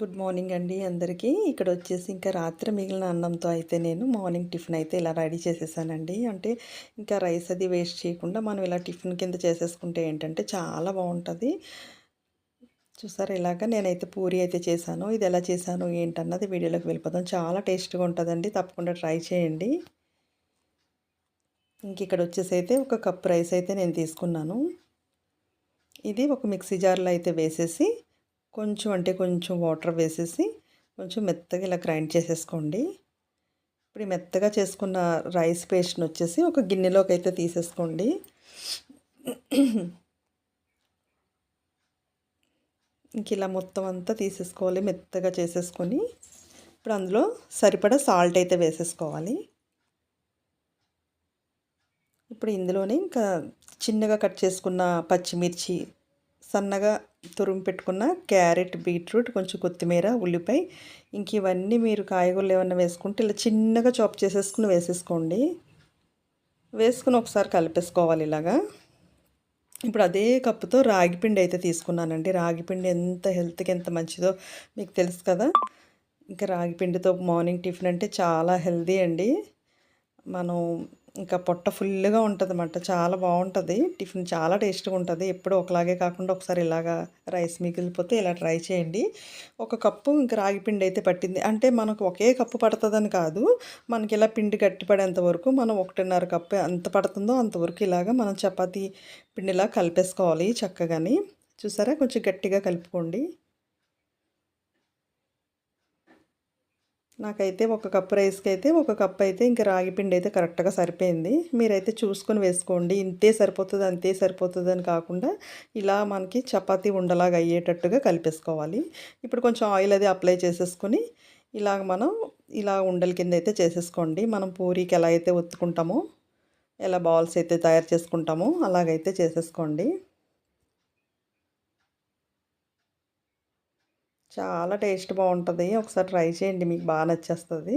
Good morning అండి అందరికీ. ఇక్కడ వచ్చేసి ఇంకా రాత్రి మిగిలిన అన్నంతో అయితే నేను మార్నింగ్ టిఫిన్ అయితే ఇలా రెడీ చేసేసానండి. అంటే ఇంకా రైస్ అది వేస్ట్ చేయకుండా మనం ఇలా టిఫిన్ కింద చేసేసుకుంటే ఏంటంటే చాలా బాగుంటుంది. చూసారా ఇలాగా నేనైతే పూరి అయితే చేశాను. ఇది ఎలా చేశాను ఏంటన్నది వీడియోలోకి వెళ్ళిపోదాం. చాలా టేస్ట్గా ఉంటుందండి, తప్పకుండా ట్రై చేయండి. ఇంక ఇక్కడ వచ్చేసి అయితే ఒక కప్ రైస్ అయితే నేను తీసుకున్నాను. ఇది ఒక మిక్సీ జార్లో అయితే వేసేసి కొంచెం వాటర్ వేసేసి కొంచెం మెత్తగా ఇలా గ్రైండ్ చేసేసుకోండి. ఇప్పుడు ఈ మెత్తగా చేసుకున్న రైస్ పేస్ట్ని వచ్చేసి ఒక గిన్నెలోకి అయితే తీసేసుకోండి. ఇంక ఇలా మొత్తం అంతా తీసేసుకోవాలి, మెత్తగా చేసేసుకొని ఇప్పుడు అందులో సరిపడా సాల్ట్ అయితే వేసేసుకోవాలి. ఇప్పుడు ఇందులోనే ఇంకా చిన్నగా కట్ చేసుకున్న పచ్చిమిర్చి, సన్నగా తురుము పెట్టుకున్న క్యారెట్, బీట్రూట్, కొంచెం కొత్తిమీర, ఉల్లిపాయ, ఇంక ఇవన్నీ మీరు కాయగూరలు ఏమన్నా వేసుకుంటే ఇలా చిన్నగా చాప్ చేసేసుకుని వేసేసుకోండి. వేసుకుని ఒకసారి కలిపేసుకోవాలి ఇలాగా. ఇప్పుడు అదే కప్పుతో రాగిపిండి అయితే తీసుకున్నానండి. రాగిపిండి ఎంత హెల్త్కి ఎంత మంచిదో మీకు తెలుసు కదా. ఇంకా రాగిపిండితో మార్నింగ్ టిఫిన్ అంటే చాలా హెల్తీ అండి. మనం ఇంకా పొట్ట ఫుల్గా ఉంటుందన్నమాట. చాలా బాగుంటుంది టిఫిన్, చాలా టేస్ట్గా ఉంటుంది. ఎప్పుడు ఒకలాగే కాకుండా ఒకసారి ఇలాగా రైస్ మిగిలిపోతే ఇలా ట్రై చేయండి. ఒక కప్పు ఇంకా రాగి పిండి అయితే పట్టింది. అంటే మనకు ఒకే కప్పు పడుతుందని కాదు, మనకి ఇలా పిండి గట్టిపడేంత వరకు మనం 1.5 కప్పు ఎంత పడుతుందో అంతవరకు ఇలాగా మనం చపాతీ పిండిలా కలిపేసుకోవాలి చక్కగాని. చూసారా కొంచెం గట్టిగా కలుపుకోండి. నాకైతే ఒక కప్పు రైస్కి అయితే ఒక కప్ అయితే ఇంకా రాగి పిండి అయితే కరెక్ట్గా సరిపోయింది. మీరైతే చూసుకొని వేసుకోండి. ఇంతే సరిపోతుంది అంతే సరిపోతుంది అని కాకుండా ఇలా మనకి చపాతీ ఉండలాగా అయ్యేటట్టుగా కలిపేసుకోవాలి. ఇప్పుడు కొంచెం ఆయిల్ అది అప్లై చేసేసుకొని ఇలాగ మనం ఇలా ఉండల కింద అయితే చేసేసుకోండి. మనం పూరీకి ఎలా అయితే ఒత్తుకుంటామో, ఎలా బాల్స్ అయితే తయారు చేసుకుంటామో అలాగైతే చేసేసుకోండి. చాలా టేస్ట్ బాగుంటుంది. ఒకసారి ట్రై చేయండి, మీకు బాగా నచ్చేస్తుంది.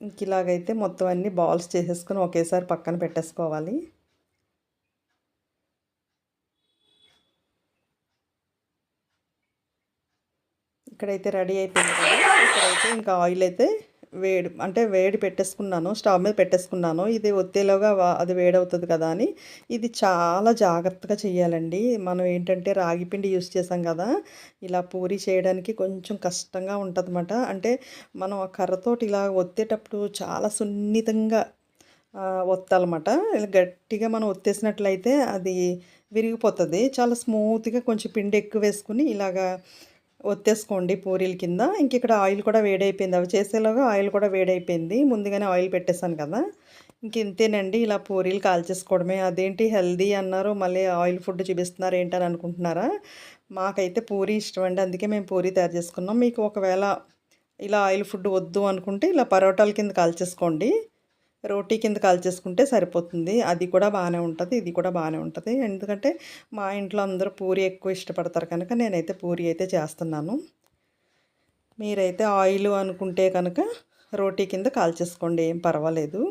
ఇంక ఇలాగైతే మొత్తం అన్నీ బాల్స్ చేసేసుకొని ఒకేసారి పక్కన పెట్టేసుకోవాలి. ఇక్కడైతే రెడీ అయిపోయింది కదా. ఇక్కడైతే ఇంకా ఆయిల్ అయితే వేడి పెట్టేసుకున్నాను, స్టవ్ మీద పెట్టేసుకున్నాను. ఇది ఒత్తేలోగా అది వేడవుతుంది కదా అని. ఇది చాలా జాగ్రత్తగా చేయాలండి. మనం ఏంటంటే రాగి పిండి యూస్ చేసాం కదా, ఇలా పూరి చేయడానికి కొంచెం కష్టంగా ఉంటుందన్నమాట. అంటే మనం ఆ కర్రతోటి ఇలా ఒత్తేటప్పుడు చాలా సున్నితంగా ఒత్తాలన్నమాట. ఇలా గట్టిగా మనం ఒత్తేసినట్లయితే అది విరిగిపోతుంది. చాలా స్మూత్గా కొంచెం పిండి ఎక్కువ వేసుకుని ఇలాగా ఒత్తేసుకోండి పూరీల కింద. ఇంక ఇక్కడ ఆయిల్ కూడా వేడైపోయింది. అవి చేసేలోగా ఆయిల్ కూడా వేడైపోయింది. ముందుగానే ఆయిల్ పెట్టేశాను కదా. ఇంక ఇంతేనండి, ఇలా పూరీలు కాల్చేసుకోవడమే. అదేంటి హెల్దీ అన్నారు, మళ్ళీ ఆయిల్ ఫుడ్ చూపిస్తున్నారు ఏంటని అనుకుంటున్నారా? మాకైతే పూరీ ఇష్టం అండి, అందుకే మేము పూరీ తయారు చేసుకున్నాం. మీకు ఒకవేళ ఇలా ఆయిల్ ఫుడ్ వద్దు అనుకుంటే ఇలా పరోటాల కింద కాల్చేసుకోండి. రోటీ కింద కాల్చేసుకుంటే సరిపోతుంది. అది కూడా బాగానే ఉంటుంది, ఇది కూడా బాగానే ఉంటుంది. ఎందుకంటే మా ఇంట్లో అందరూ పూరి ఎక్కువ ఇష్టపడతారు కనుక నేనైతే పూరి అయితే చేస్తున్నాను. మీరైతే ఆయిల్ అనుకుంటే కనుక రోటీ కింద కాల్చేసుకోండి, ఏం పర్వాలేదు.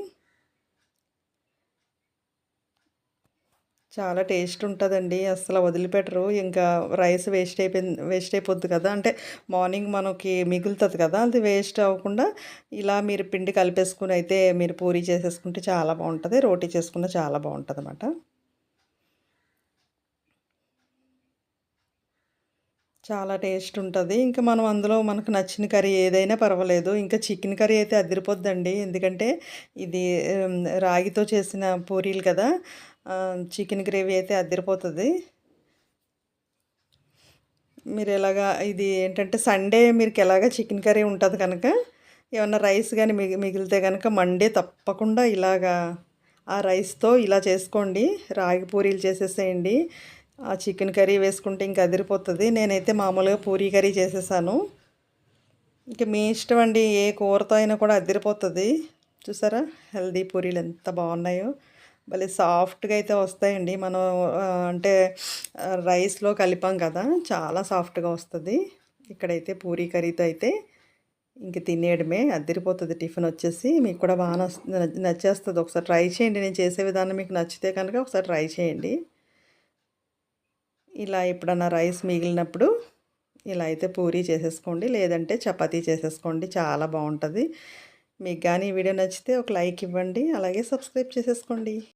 చాలా టేస్ట్ ఉంటుందండి, అస్సలు వదిలిపెట్టరు. ఇంకా రైస్ వేస్ట్ అయిపోద్ది కదా. అంటే మార్నింగ్ మనకి మిగులుతుంది కదా, అది వేస్ట్ అవ్వకుండా ఇలా మీరు పిండి కలిపేసుకుని అయితే మీరు పూరీ చేసేసుకుంటే చాలా బాగుంటుంది. రోటీ చేసుకున్న చాలా బాగుంటుంది అన్నమాట. చాలా టేస్ట్ ఉంటుంది. ఇంకా మనం అందులో మనకు నచ్చిన కర్రీ ఏదైనా పర్వాలేదు. ఇంకా చికెన్ కర్రీ అయితే అదిరిపోద్దండి. ఎందుకంటే ఇది రాగితో చేసిన పూరీలు కదా. చికెన్ గ్రేవీ అయితే అదిరిపోతుంది. మీరు ఎలాగా ఇది ఏంటంటే సండే మీకు ఎలాగా చికెన్ కర్రీ ఉంటుంది కనుక ఏమన్నా రైస్ కానీ మిగిలితే కనుక మండే తప్పకుండా ఇలాగా ఆ రైస్తో ఇలా చేసుకోండి. రాగి పూరీలు చేసేసేయండి. ఆ చికెన్ కర్రీ వేసుకుంటే ఇంక అదిరిపోతుంది. నేనైతే మామూలుగా పూరీ కర్రీ చేసేసాను. ఇంక మీ ఇష్టం అండి, ఏ కూరతో అయినా కూడా అదిరిపోతుంది. చూసారా హెల్దీ పూరీలు ఎంత బాగున్నాయో, భలే సాఫ్ట్గా అయితే వస్తాయండి. మనం అంటే రైస్లో కలిపాం కదా, చాలా సాఫ్ట్గా వస్తుంది. ఇక్కడైతే పూరీ కర్రీతో అయితే ఇంక తినేయడమే, అదిరిపోతుంది. టిఫిన్ వచ్చేసి మీకు కూడా బాగా నచ్చేస్తుంది. ఒకసారి ట్రై చేయండి. నేను చేసే విధానం మీకు నచ్చితే కనుక ఒకసారి ట్రై చేయండి. ఇలా ఎప్పుడన్నా రైస్ మిగిలినప్పుడు ఇలా అయితే పూరీ చేసేసుకోండి, లేదంటే చపాతీ చేసేసుకోండి, చాలా బాగుంటుంది. మీకు కానీ ఈ వీడియో నచ్చితే ఒక లైక్ ఇవ్వండి, అలాగే సబ్స్క్రైబ్ చేసేసుకోండి.